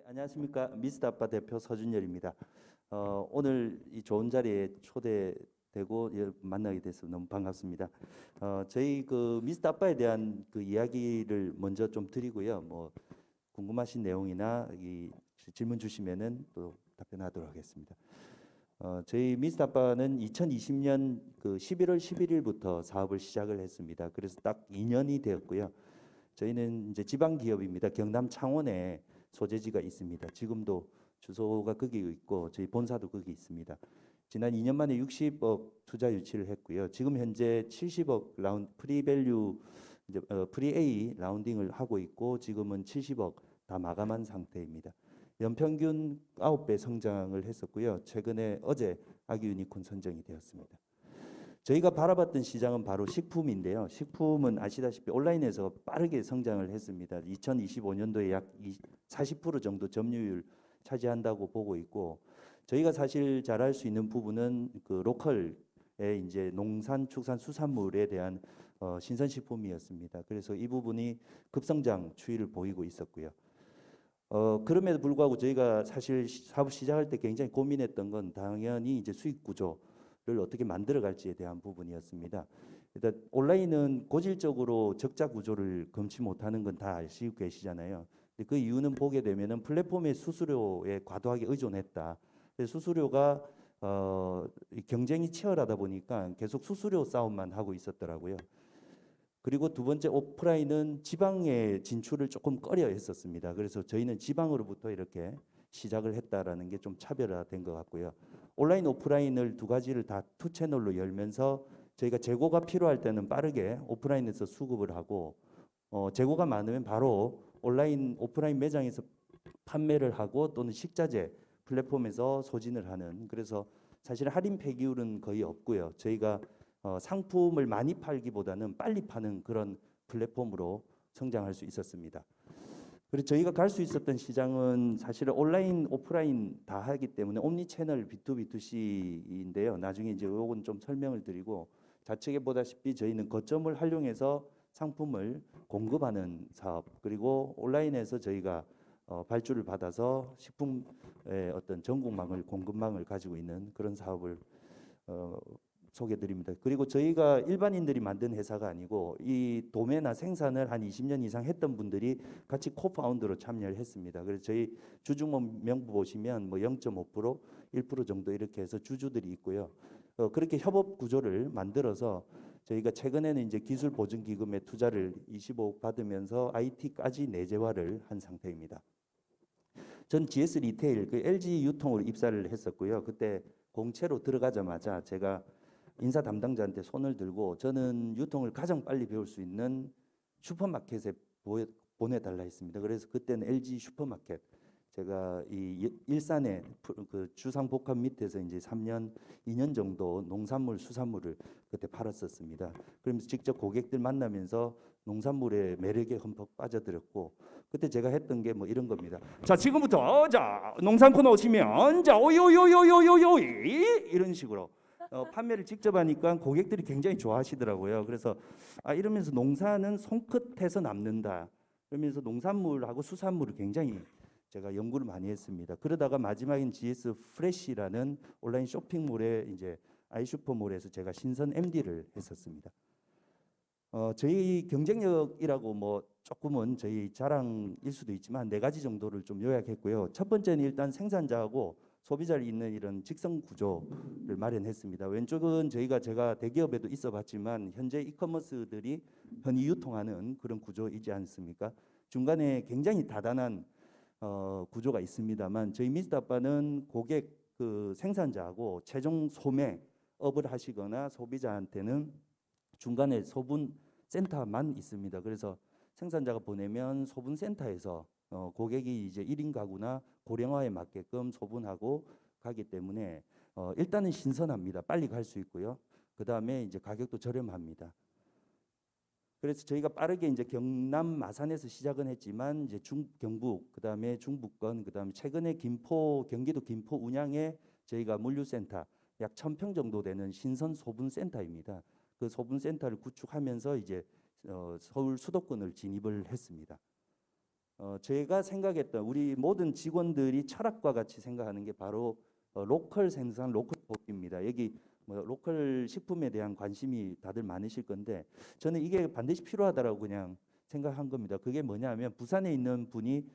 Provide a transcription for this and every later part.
안녕하십니까. 미스터 아빠 대표 서준열입니다. 오늘 이 좋은 자리에 초대되고 만나게 돼서 너무 반갑습니다. 저희 그 미스터 아빠에 대한 그 이야기를 먼저 좀 드리고요. 뭐 궁금하신 내용이나 이 질문 주시면은 또 답변하도록 하겠습니다. 저희 미스터 아빠는 2020년 그 11월 11일부터 사업을 시작을 했습니다. 그래서 딱 2년이 되었고요. 저희는 이제 지방 기업입니다. 경남 창원에 소재지가 있습니다. 지금도 주소가 거기 있고 저희 본사도 거기 있습니다. 지난 2년 만에 60억 투자 유치를 했고요. 지금 현재 70억 라운드 프리밸류 이제 프리A 라운딩을 하고 있고 지금은 70억 다 마감한 상태입니다. 연평균 9배 성장을 했었고요. 최근에 어제 아기 유니콘 선정이 되었습니다. 저희가 바라봤던 시장은 바로 식품인데요. 식품은 아시다시피 온라인에서 빠르게 성장을 했습니다. 2025년도에 약 40% 정도 점유율 차지한다고 보고 있고, 저희가 사실 잘할 수 있는 부분은 그 로컬의 이제 농산, 축산, 수산물에 대한 신선식품이었습니다. 그래서 이 부분이 급성장 추이를 보이고 있었고요. 그럼에도 불구하고 저희가 사실 사업 시작할 때 굉장히 고민했던 건 당연히 이제 수익 구조를 어떻게 만들어 갈지에 대한 부분이었습니다. 일단 온라인은 고질적으로 적자 구조를 금치 못하는 건 다 아시고 계시잖아요. 근데 그 이유는 보게 되면은 플랫폼의 수수료에 과도하게 의존했다. 수수료가 이 경쟁이 치열하다 보니까 계속 수수료 싸움만 하고 있었더라고요. 그리고 두 번째 오프라인은 지방에 진출을 조금 꺼려 했었습니다. 그래서 저희는 지방으로부터 이렇게 시작을 했다라는 게 좀 차별화된 것 같고요. 온라인 오프라인을 두 가지를 다 투 채널로 열면서 저희가 재고가 필요할 때는 빠르게 오프라인에서 수급을 하고 재고가 많으면 바로 온라인 오프라인 매장에서 판매를 하고 또는 식자재 플랫폼에서 소진을 하는, 그래서 사실 할인 폐기율은 거의 없고요. 저희가 상품을 많이 팔기보다는 빨리 파는 그런 플랫폼으로 성장할 수 있었습니다. 그리고 저희가 갈 수 있었던 시장은 사실은 온라인, 오프라인 다 하기 때문에 옴니 채널 B2B2C인데요. 나중에 이제 요건 좀 설명을 드리고, 좌측에 보다시피 저희는 거점을 활용해서 상품을 공급하는 사업, 그리고 온라인에서 저희가 발주를 받아서 식품의 어떤 전국망을 공급망을 가지고 있는 그런 사업을 소개드립니다. 그리고 저희가 일반인들이 만든 회사가 아니고 이 도매나 생산을 한 20년 이상 했던 분들이 같이 코파운드로 참여를 했습니다. 그래서 저희 주주모 명부 보시면 뭐 0.5%, 1% 정도 이렇게 해서 주주들이 있고요. 그렇게 협업 구조를 만들어서 저희가 최근에는 이제 기술 보증 기금에 투자를 25억 받으면서 IT까지 내재화를 한 상태입니다. 전 GS 리테일, 그 LG 유통으로 입사를 했었고요. 그때 공채로 들어가자마자 제가 인사 담당자한테 손을 들고 저는 유통을 가장 빨리 배울 수 있는 슈퍼마켓에 보내달라 했습니다. 그래서 그때는 LG 슈퍼마켓, 제가 이 일산의 그 주상복합 밑에서 이제 3년, 2년 정도 농산물, 수산물을 그때 팔았었습니다. 그러면서 직접 고객들 만나면서 농산물의 매력에 흠뻑 빠져들었고, 그때 제가 했던 게 뭐 이런 겁니다. 자, 지금부터 자 농산 코너 오시면 자 오요요요요요요 이런 식으로 판매를 직접 하니까 고객들이 굉장히 좋아하시더라고요. 그래서 이러면서 농사는 손끝에서 남는다. 그러면서 농산물하고 수산물을 굉장히 제가 연구를 많이 했습니다. 그러다가 마지막엔 GS 프레시라는 온라인 쇼핑몰에 이제 아이슈퍼몰에서 제가 신선 MD를 했었습니다. 저희 경쟁력이라고 뭐 조금은 저희 자랑일 수도 있지만 네 가지 정도를 좀 요약했고요. 첫 번째는 일단 생산자하고 소비자를 잇는 이런 직선 구조를 마련했습니다. 왼쪽은 제가 대기업에도 있어봤지만 현재 이커머스들이 흔히 유통하는 그런 구조이지 않습니까? 중간에 굉장히 다단한 구조가 있습니다만 저희 미스터 아빠는 고객 그 생산자하고 최종 소매업을 하시거나 소비자한테는 중간에 소분 센터만 있습니다. 그래서 생산자가 보내면 소분 센터에서 고객이 이제 1인 가구나 고령화에 맞게끔 소분하고 가기 때문에 일단은 신선합니다. 빨리 갈 수 있고요. 그 다음에 이제 가격도 저렴합니다. 그래서 저희가 빠르게 이제 경남 마산에서 시작은 했지만 이제 경북, 그 다음에 중부권, 그 다음에 최근에 경기도 김포 운양에 저희가 물류센터 약 1,000평 정도 되는 신선 소분센터입니다. 그 소분센터를 구축하면서 이제 서울 수도권을 진입을 했습니다. 제가 생각했던 우리 모든 직원들이 철학과 같이 생각하는 게 바로 로컬 생산, 로컬 소비입니다. 여기 뭐 로컬 식품에 대한 관심이 다들 많으실 건데 저는 이게 반드시 필요하다라고 그냥 생각한 겁니다. 그게 뭐냐면 부산에 있는 분이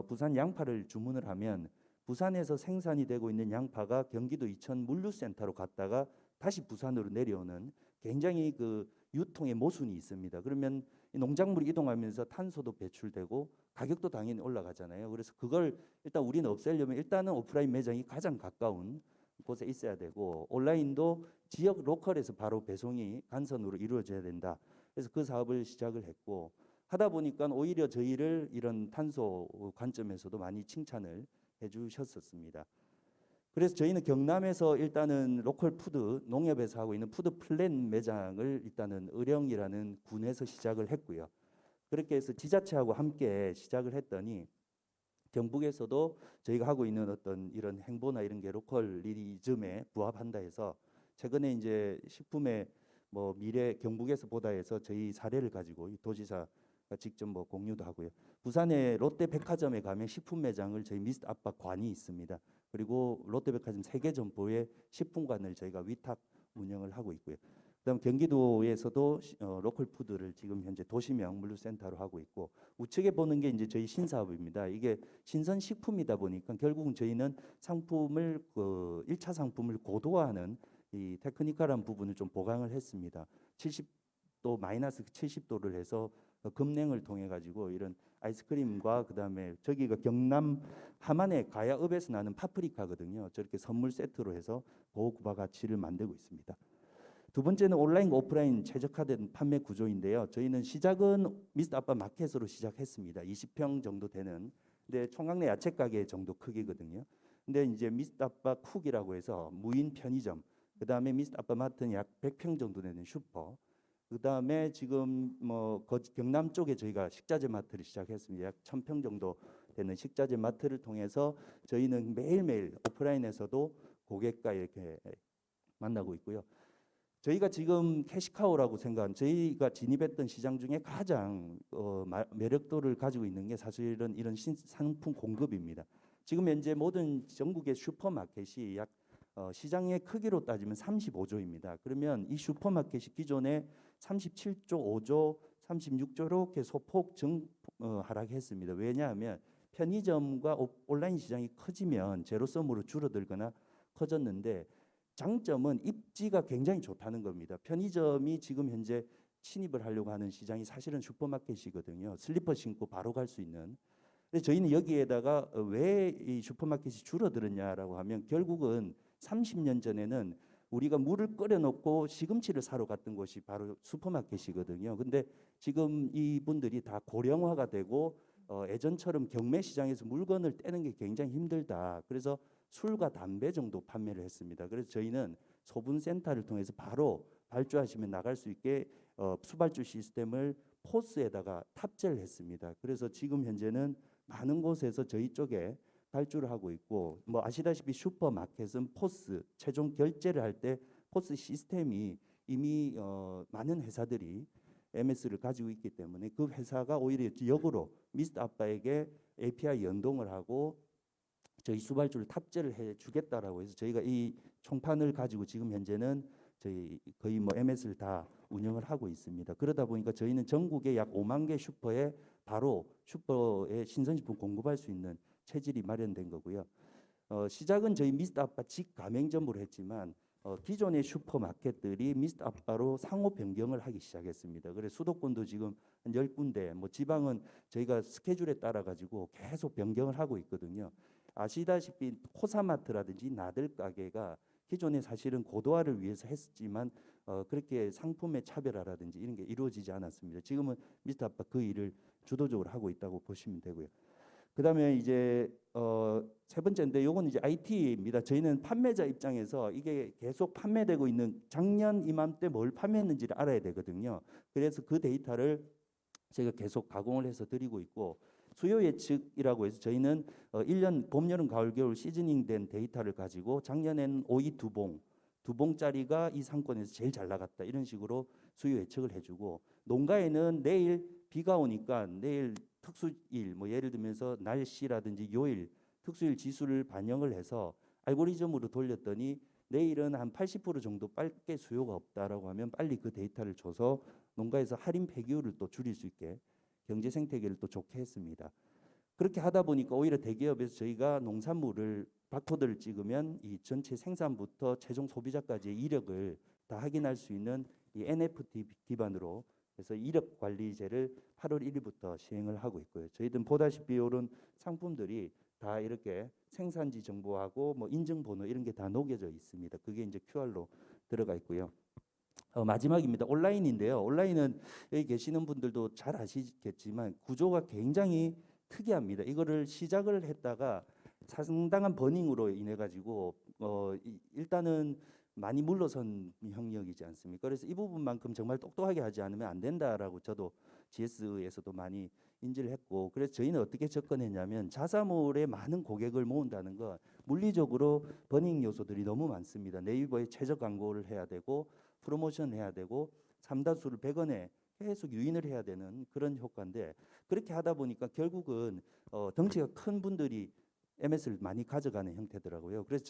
부산 양파를 주문을 하면 부산에서 생산이 되고 있는 양파가 경기도 이천 물류센터로 갔다가 다시 부산으로 내려오는 굉장히 그 유통의 모순이 있습니다. 그러면 농작물이 이동하면서 탄소도 배출되고 가격도 당연히 올라가잖아요. 그래서 그걸 일단 우리는 없애려면 일단은 오프라인 매장이 가장 가까운 곳에 있어야 되고 온라인도 지역 로컬에서 바로 배송이 간선으로 이루어져야 된다. 그래서 그 사업을 시작을 했고 하다 보니까 오히려 저희를 이런 탄소 관점에서도 많이 칭찬을 해주셨었습니다. 그래서 저희는 경남에서 일단은 로컬 푸드 농협에서 하고 있는 푸드 플랜 매장을 일단은 의령이라는 군에서 시작을 했고요. 그렇게 해서 지자체하고 함께 시작을 했더니 경북에서도 저희가 하고 있는 어떤 이런 행보나 이런 게 로컬리즘에 부합한다 해서 최근에 이제 식품의 뭐 미래 경북에서 보다 해서 저희 사례를 가지고 이 도지사가 직접 뭐 공유도 하고요. 부산의 롯데백화점에 가면 식품 매장을 저희 미스터 아빠 관이 있습니다. 그리고 롯데백화점 3개 점포의 식품관을 저희가 위탁 운영을 하고 있고요. 그다음 경기도에서도 로컬 푸드를 지금 현재 도시명 물류센터로 하고 있고 우측에 보는 게 이제 저희 신사업입니다. 이게 신선 식품이다 보니까 결국은 저희는 상품을 그 1차 상품을 고도화하는 이 테크니컬한 부분을 좀 보강을 했습니다. 70도 마이너스 70도를 해서 급냉을 통해 가지고 이런 아이스크림과 그다음에 저기가 경남 함안의 가야읍에서 나는 파프리카거든요. 저렇게 선물 세트로 해서 고구마 가치를 만들고 있습니다. 두 번째는 온라인과 오프라인 최적화된 판매 구조인데요. 저희는 시작은 미스터 아빠 마켓으로 시작했습니다. 20평 정도 되는. 근데 총각내 야채 가게 정도 크기거든요. 근데 이제 미스터 아빠 쿡이라고 해서 무인 편의점, 그다음에 미스터 아빠 마트는 약 100평 정도 되는 슈퍼. 그다음에 지금 뭐 경남 쪽에 저희가 식자재 마트를 시작했습니다. 약 1000평 정도 되는 식자재 마트를 통해서 저희는 매일매일 오프라인에서도 고객과 이렇게 만나고 있고요. 저희가 지금 캐시카우라고 생각한 저희가 진입했던 시장 중에 가장 매력도를 가지고 있는 게 사실은 이런 상품 공급입니다. 지금 현재 모든 전국의 슈퍼마켓이 약 시장의 크기로 따지면 35조입니다. 그러면 이 슈퍼마켓이 기존에 37조, 5조, 36조 이렇게 소폭 하락했습니다. 왜냐하면 편의점과 온라인 시장이 커지면 제로섬으로 줄어들거나 커졌는데 장점은 입지가 굉장히 좋다는 겁니다. 편의점이 지금 현재 침입을 하려고 하는 시장이 사실은 슈퍼마켓이거든요. 슬리퍼 신고 바로 갈 수 있는. 근데 저희는 여기에다가 왜 이 슈퍼마켓이 줄어들었냐라고 하면 결국은 30년 전에는 우리가 물을 끓여 놓고 시금치를 사러 갔던 곳이 바로 슈퍼마켓이거든요. 근데 지금 이분들이 다 고령화가 되고 예전처럼 경매 시장에서 물건을 떼는 게 굉장히 힘들다. 그래서 술과 담배 정도 판매를 했습니다. 그래서 저희는 소분센터를 통해서 바로 발주하시면 나갈 수 있게 수발주 시스템을 포스에다가 탑재를 했습니다. 그래서 지금 현재는 많은 곳에서 저희 쪽에 발주를 하고 있고 뭐 아시다시피 슈퍼마켓은 포스 최종 결제를 할 때 포스 시스템이 이미 많은 회사들이 MS를 가지고 있기 때문에 그 회사가 오히려 역으로 미스터 아빠에게 API 연동을 하고 저희 수발주를 탑재를 해 주겠다라고 해서 저희가 이 총판을 가지고 지금 현재는 저희 거의 뭐 MS를 다 운영을 하고 있습니다. 그러다 보니까 저희는 전국에 약 5만 개 슈퍼에 바로 슈퍼에 신선식품 공급할 수 있는 체질이 마련된 거고요. 시작은 저희 미스터 아빠 직 가맹점으로 했지만 기존의 슈퍼마켓들이 미스터 아빠로 상호 변경을 하기 시작했습니다. 그래서 수도권도 지금 한 10군데, 뭐 지방은 저희가 스케줄에 따라 가지고 계속 변경을 하고 있거든요. 아시다시피 코사마트라든지 나들 가게가 기존에 사실은 고도화를 위해서 했지만 그렇게 상품의 차별화라든지 이런 게 이루어지지 않았습니다. 지금은 미스터 아빠 그 일을 주도적으로 하고 있다고 보시면 되고요. 그다음에 이제 세 번째인데 요건 이제 IT입니다. 저희는 판매자 입장에서 이게 계속 판매되고 있는 작년 이맘때 뭘 판매했는지를 알아야 되거든요. 그래서 그 데이터를 저희가 계속 가공을 해서 드리고 있고 수요 예측이라고 해서 저희는 1년 봄, 여름, 가을, 겨울 시즈닝된 데이터를 가지고 작년에는 오이 두 봉짜리가 이 상권에서 제일 잘 나갔다 이런 식으로 수요 예측을 해주고 농가에는 내일 비가 오니까 내일 특수일, 뭐 예를 들면서 날씨라든지 요일, 특수일 지수를 반영을 해서 알고리즘으로 돌렸더니 내일은 한 80% 정도 빨게 수요가 없다라고 하면 빨리 그 데이터를 줘서 농가에서 할인 폐기율을 또 줄일 수 있게 경제 생태계를 또 좋게 했습니다. 그렇게 하다 보니까 오히려 대기업에서 저희가 농산물을 바코드를 찍으면 이 전체 생산부터 최종 소비자까지의 이력을 다 확인할 수 있는 이 NFT 기반으로 그래서 이력 관리제를 8월 1일부터 시행을 하고 있고요. 저희들은 보다시피 이런 상품들이 다 이렇게 생산지 정보하고 뭐 인증번호 이런 게 다 녹여져 있습니다. 그게 이제 QR로 들어가 있고요. 마지막입니다. 온라인인데요. 온라인은 여기 계시는 분들도 잘 아시겠지만 구조가 굉장히 특이합니다. 이거를 시작을 했다가 상당한 버닝으로 인해 가지고 일단은 많이 물러선 형력이지 않습니까? 그래서 이 부분만큼 정말 똑똑하게 하지 않으면 안 된다라고 저도 GS에서도 많이 인지를 했고, 그래서 저희는 어떻게 접근했냐면 자사몰에 많은 고객을 모은다는 건 물리적으로 버닝 요소들이 너무 많습니다. 네이버에 최저 광고를 해야 되고 프로모션 해야 되고 삼다수를 100원에 계속 유인을 해야 되는 그런 효과인데, 그렇게 하다 보니까 결국은 덩치가 큰 분들이 MS를 많이 가져가는 형태더라고요. 그래서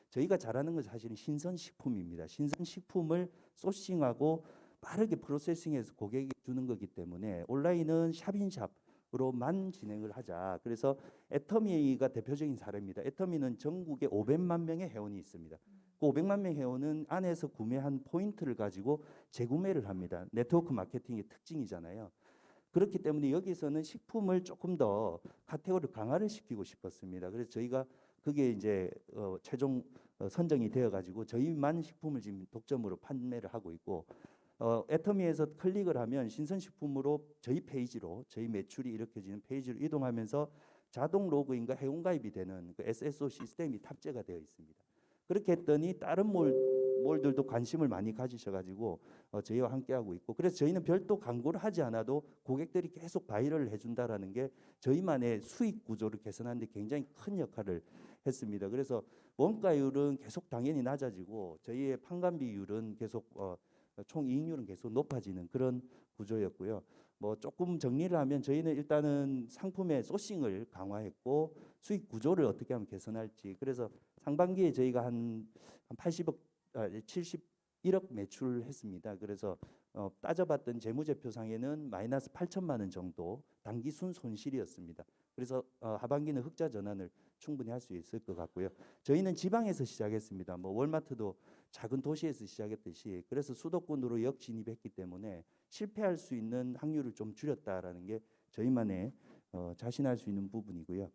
저희가 잘하는 건 사실은 신선식품입니다. 신선식품을 소싱하고 빠르게 프로세싱해서 고객에게 주는 거기 때문에 온라인은 샵인샵으로만 진행을 하자. 그래서 애터미가 대표적인 사례입니다. 애터미는 전국에 500만 명의 회원이 있습니다. 그 500만 명 회원은 안에서 구매한 포인트를 가지고 재구매를 합니다. 네트워크 마케팅의 특징이잖아요. 그렇기 때문에 여기서는 식품을 조금 더 카테고리 강화를 시키고 싶었습니다. 그래서 저희가 그게 이제 최종 선정이 되어 가지고 저희만 식품을 지금 독점으로 판매를 하고 있고, 애터미에서 클릭을 하면 신선식품으로 저희 페이지로 저희 매출이 이렇게지는 페이지로 이동하면서 자동 로그인과 회원가입이 되는 그 SSO 시스템이 탑재가 되어 있습니다. 그렇게 했더니 다른 몰들도 관심을 많이 가지셔가지고 저희와 함께하고 있고, 그래서 저희는 별도 광고를 하지 않아도 고객들이 계속 바이럴을 해준다라는 게 저희만의 수익 구조를 개선하는 데 굉장히 큰 역할을 했습니다. 그래서 원가율은 계속 당연히 낮아지고 저희의 판관비율은 계속 총 이익률은 계속 높아지는 그런 구조였고요. 뭐 조금 정리를 하면 저희는 일단은 상품의 소싱을 강화했고 수익 구조를 어떻게 하면 개선할지, 그래서 상반기에 저희가 한 80억, 71억 매출했습니다. 그래서 따져봤던 재무제표상에는 마이너스 8천만 원 정도 단기 순손실이었습니다. 그래서 하반기는 흑자 전환을 충분히 할 수 있을 것 같고요. 저희는 지방에서 시작했습니다. 뭐 월마트도 작은 도시에서 시작했듯이, 그래서 수도권으로 역진입했기 때문에 실패할 수 있는 확률을 좀 줄였다라는 게 저희만의 자신할 수 있는 부분이고요.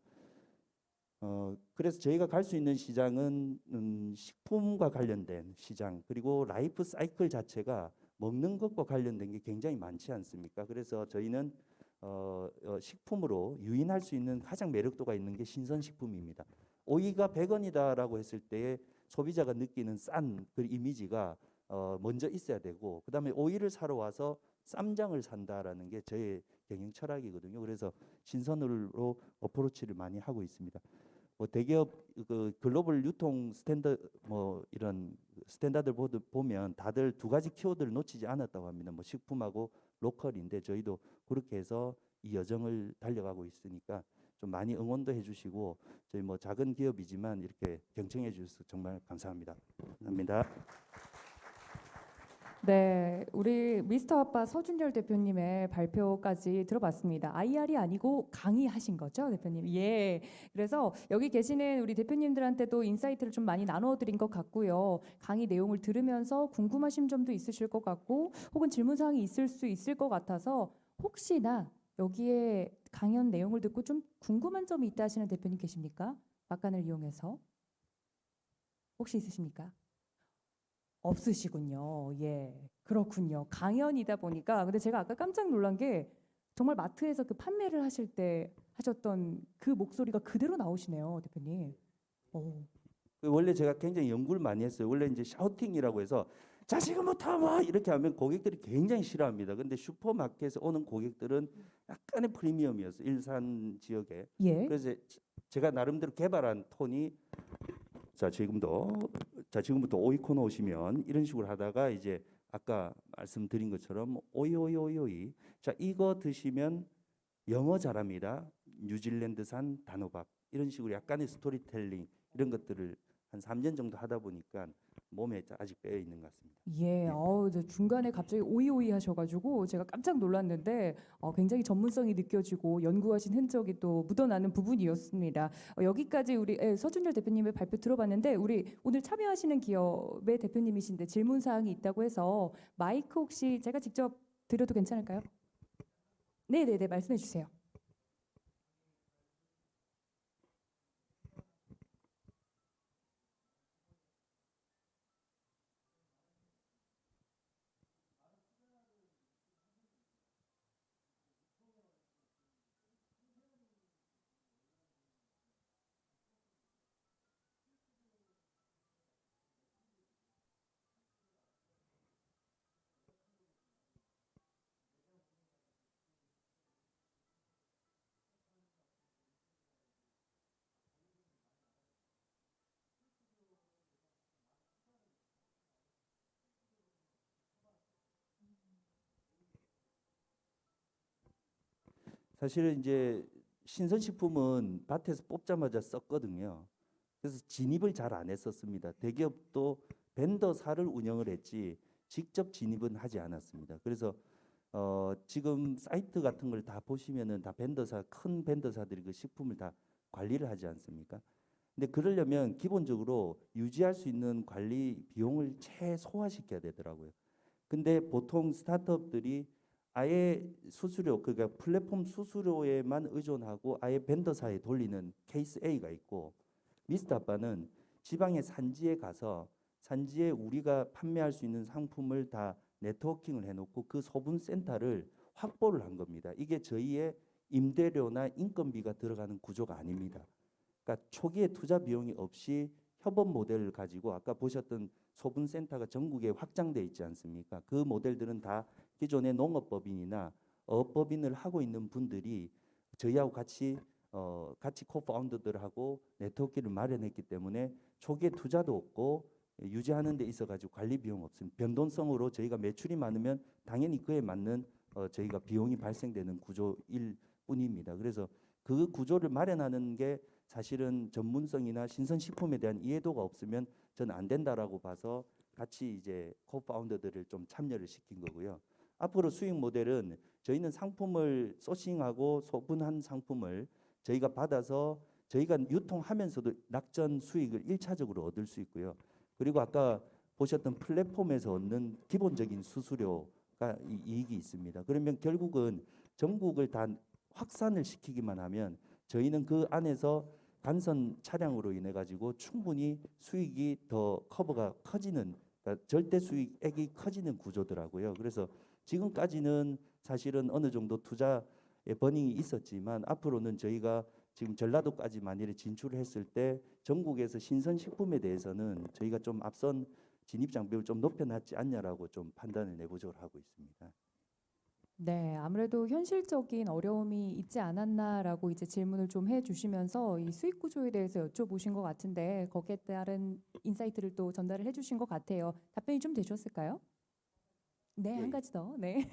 그래서 저희가 갈 수 있는 시장은 식품과 관련된 시장, 그리고 라이프 사이클 자체가 먹는 것과 관련된 게 굉장히 많지 않습니까? 그래서 저희는 식품으로 유인할 수 있는 가장 매력도가 있는 게 신선식품입니다. 오이가 100원이다라고 했을 때 소비자가 느끼는 싼 그 이미지가 먼저 있어야 되고, 그다음에 오이를 사러 와서 쌈장을 산다라는 게 저의 경영 철학이거든요. 그래서 신선으로 어프로치를 많이 하고 있습니다. 뭐 대기업 그 글로벌 유통 스탠더 뭐 이런 스탠다드 보드 보면 다들 두 가지 키워드를 놓치지 않았다고 합니다. 뭐 식품하고 로컬인데 저희도 그렇게 해서 이 여정을 달려가고 있으니까 좀 많이 응원도 해주시고, 저희 뭐 작은 기업이지만 이렇게 경청해 주셔서 정말 감사합니다. 감사합니다. 네, 우리 미스터 아빠 서준열 대표님의 발표까지 들어봤습니다. IR이 아니고 강의하신 거죠, 대표님? 예. 그래서 여기 계시는 우리 대표님들한테도 인사이트를 좀 많이 나눠드린 것 같고요. 강의 내용을 들으면서 궁금하신 점도 있으실 것 같고, 혹은 질문사항이 있을 수 있을 것 같아서 혹시나 여기에 강연 내용을 듣고 좀 궁금한 점이 있다 하시는 대표님 계십니까? 막간을 이용해서. 혹시 있으십니까? 없으시군요. 예. 그렇군요. 강연이다 보니까 근데 제가 아까 깜짝 놀란 게 정말 마트에서 그 판매를 하실 때 하셨던 그 목소리가 그대로 나오시네요, 대표님. 오. 원래 제가 굉장히 연구를 많이 했어요. 원래 이제 샤우팅이라고 해서 자 지금부터 뭐 이렇게 하면 고객들이 굉장히 싫어합니다. 근데 슈퍼마켓에 오는 고객들은 약간의 프리미엄이었어요. 일산 지역에. 예. 그래서 제가 나름대로 개발한 톤이 자 지금부터 오이 코너 오시면 이런 식으로 하다가 이제 아까 말씀드린 것처럼 오이오이오이오이. 자, 이거 드시면 영어 잘합니다. 뉴질랜드산 단호박. 이런 식으로 약간의 스토리텔링 이런 것들을 한 3년 정도 하다 보니까 몸에 아직 배어 있는 것 같습니다. 예, 예. 저 중간에 갑자기 오이오이 하셔가지고 제가 깜짝 놀랐는데 굉장히 전문성이 느껴지고 연구하신 흔적이 또 묻어나는 부분이었습니다. 여기까지 우리 서준열 대표님의 발표 들어봤는데 우리 오늘 참여하시는 기업의 대표님이신데 질문 사항이 있다고 해서 마이크 혹시 제가 직접 드려도 괜찮을까요? 네네네 말씀해 주세요. 사실은 이제 신선식품은 밭에서 뽑자마자 썼거든요. 그래서 진입을 잘 안 했었습니다. 대기업도 벤더사를 운영을 했지 직접 진입은 하지 않았습니다. 그래서 지금 사이트 같은 걸 다 보시면은 다 벤더사, 큰 벤더사들이 그 식품을 다 관리를 하지 않습니까? 근데 그러려면 기본적으로 유지할 수 있는 관리 비용을 최소화시켜야 되더라고요. 근데 보통 스타트업들이 아예 수수료, 그러니까 플랫폼 수수료에만 의존하고 아예 벤더사에 돌리는 케이스 A가 있고, 미스터 아빠는 지방의 산지에 가서 산지에 우리가 판매할 수 있는 상품을 다 네트워킹을 해놓고 그 소분 센터를 확보를 한 겁니다. 이게 저희의 임대료나 인건비가 들어가는 구조가 아닙니다. 그러니까 초기에 투자 비용이 없이 협업 모델을 가지고 아까 보셨던 소분 센터가 전국에 확장돼 있지 않습니까? 그 모델들은 다 기존의 농업법인이나 어업법인을 하고 있는 분들이 저희하고 같이 코파운더들하고 네트워크를 마련했기 때문에 초기에 투자도 없고 유지하는 데 있어 가지고 관리 비용 없습니다. 변동성으로 저희가 매출이 많으면 당연히 그에 맞는 저희가 비용이 발생되는 구조일 뿐입니다. 그래서 그 구조를 마련하는 게 사실은 전문성이나 신선식품에 대한 이해도가 없으면 저는 안 된다라고 봐서 같이 이제 코파운더들을 좀 참여를 시킨 거고요. 앞으로 수익 모델은 저희는 상품을 소싱하고 소분한 상품을 저희가 받아서 저희가 유통하면서도 낙전 수익을 1차적으로 얻을 수 있고요. 그리고 아까 보셨던 플랫폼에서 얻는 기본적인 수수료가 이익이 있습니다. 그러면 결국은 전국을 다 확산을 시키기만 하면 저희는 그 안에서 간선 차량으로 인해 가지고 충분히 수익이 더 커버가 커지는, 그러니까 절대 수익액이 커지는 구조더라고요. 그래서 지금까지는 사실은 어느 정도 투자의 버닝이 있었지만 앞으로는 저희가 지금 전라도까지 만일에 진출을 했을 때 전국에서 신선식품에 대해서는 저희가 좀 앞선 진입 장벽을 좀 높여놨지 않냐라고 좀 판단을 내부적으로 하고 있습니다. 네, 아무래도 현실적인 어려움이 있지 않았나라고 이제 질문을 좀 해주시면서 이 수익 구조에 대해서 여쭤보신 것 같은데 거기에 따른 인사이트를 또 전달을 해주신 것 같아요. 답변이 좀 되셨을까요? 네, 예, 한 예. 가지 더. 네.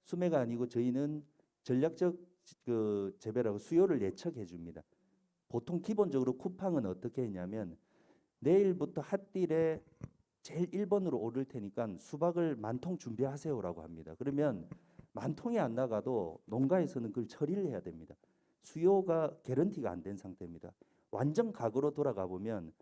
수매가 아니고 저희는 전략적 그 재배라고 수요를 예측해 줍니다. 보통 기본적으로 쿠팡은 어떻게 했냐면 내일부터 핫딜에 제일 1번으로 오를 테니까 수박을 10,000통 준비하세요라고 합니다. 그러면 10,000통이 안 나가도 농가에서는 그걸 처리를 해야 됩니다. 수요가 개런티가 안 된 상태입니다. 완전 과거로 돌아가 보면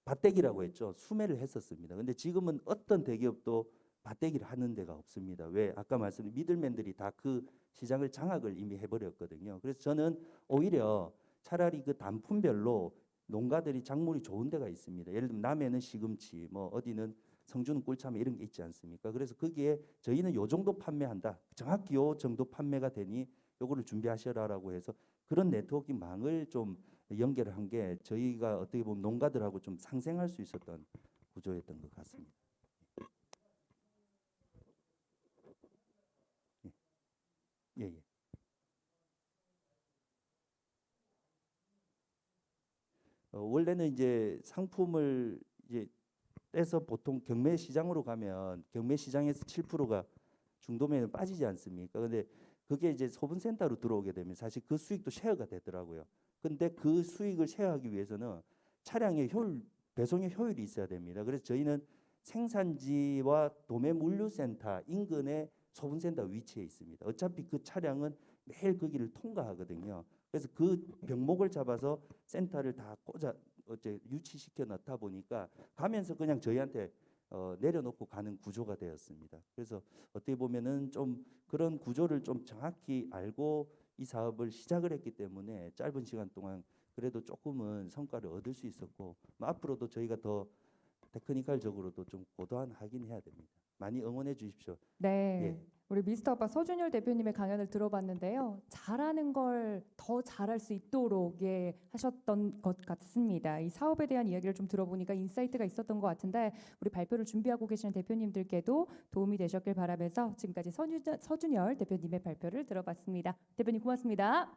밭대기라고 했죠. 수매를 했었습니다. 근데 지금은 어떤 대기업도 밭대기를 하는 데가 없습니다. 왜? 아까 말씀드린 미들맨들이 다 그 시장을 장악을 이미 해버렸거든요. 그래서 저는 오히려 차라리 그 단품별로 농가들이 작물이 좋은 데가 있습니다. 예를 들면 남해는 시금치, 뭐 어디는 성주는 꿀참외 이런 게 있지 않습니까? 그래서 거기에 저희는 요 정도 판매한다. 정확히 요 정도 판매가 되니 요거를 준비하셔라라고 해서 그런 네트워킹망을 좀 연결을 한 게 저희가 어떻게 보면 농가들하고 좀 상생할 수 있었던 구조였던 것 같습니다. 예, 예. 예. 원래는 이제 상품을 이제 떼서 보통 경매 시장으로 가면 경매 시장에서 7%가 중도면에 빠지지 않습니까? 근데 그게 이제 소분센터로 들어오게 되면 사실 그 수익도 쉐어가 되더라고요. 근데 그 수익을 쉐어하기 위해서는 차량의 효율, 배송의 효율이 있어야 됩니다. 그래서 저희는 생산지와 도매 물류센터 인근에 소분센터 위치해 있습니다. 어차피 그 차량은 매일 그 길을 통과하거든요. 그래서 그 병목을 잡아서 센터를 다 꽂아 어째 유치시켜 놓다 보니까 가면서 그냥 저희한테 내려놓고 가는 구조가 되었습니다. 그래서 어떻게 보면은 좀 그런 구조를 좀 정확히 알고 이 사업을 시작을 했기 때문에 짧은 시간 동안 그래도 조금은 성과를 얻을 수 있었고 뭐 앞으로도 저희가 더 테크니컬적으로도 좀 고도한 하긴 해야 됩니다. 많이 응원해 주십시오. 네. 예. 우리 미스터 아빠 서준열 대표님의 강연을 들어봤는데요. 잘하는 걸 더 잘할 수 있도록 하셨던 것 같습니다. 이 사업에 대한 이야기를 좀 들어보니까 인사이트가 있었던 것 같은데 우리 발표를 준비하고 계시는 대표님들께도 도움이 되셨길 바라면서 지금까지 서준열 대표님의 발표를 들어봤습니다. 대표님 고맙습니다.